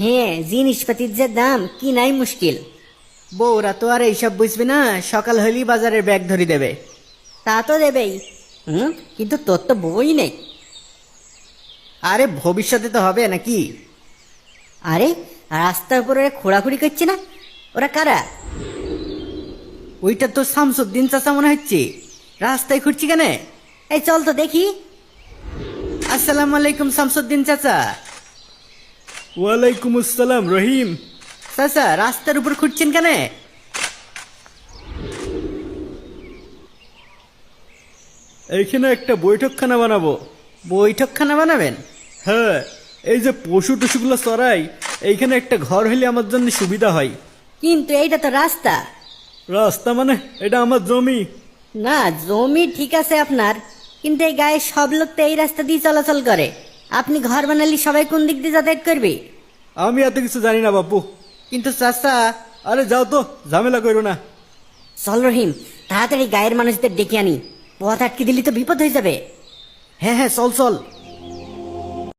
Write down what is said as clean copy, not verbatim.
হ্যাঁ, জিনিসপাতির যে দাম কি নাই মুশকিল। বউরা তো আর এইসব বুঝবে না, সকাল হলেই বাজারের ব্যাগ ধরে দেবে। তা তো দেবেই। কিন্তু তোর তো বই নেই। আরে ভবিষ্যতে তো হবে নাকি। আরে, রাস্তার উপরে খোঁড়াখুড়ি করছে না, ওরা কারা? ওইটা তো শামসুদ্দিন চাচা মনে হচ্ছে, রাস্তায় ঘুরছি কেন? এই চল তো দেখি। আসসালামু আলাইকুম শামসুদ্দিন চাচা। ওয়ালাইকুম আসসালাম রহিম। চাচা রাস্তার উপর ঘুরছেন কেন? এইখানে একটা বৈঠকখানা বানাবো। বৈঠকখানা বানাবেন? হ্যাঁ, এই যে পশু টশুগুলো চড়াই, এইখানে একটা ঘর হইলে আমার জন্য সুবিধা হয়। কিন্তু এইটা তো রাস্তা। রাস্তা মানে এটা আমার জমি। না, জমি ঠিক আছে আপনার, কিন্তু এই গায়ে সব লোক তো এই রাস্তা দিয়ে চলাচল করে। আপনি ঘর বানালি সবাই কোন দিক দিয়ে যাতায়াত করবে? আমি এত কিছু জানি না বাপু। কিন্তু চাচা। আরে যাও তো, ঝামেলা করো না। চল রহিম, তাড়াতাড়ি গায়ের মানুষদের ডেকে আনি, পথ আটকে দিলি তো বিপদ হয়ে যাবে। হ্যাঁ হ্যাঁ, চল চল।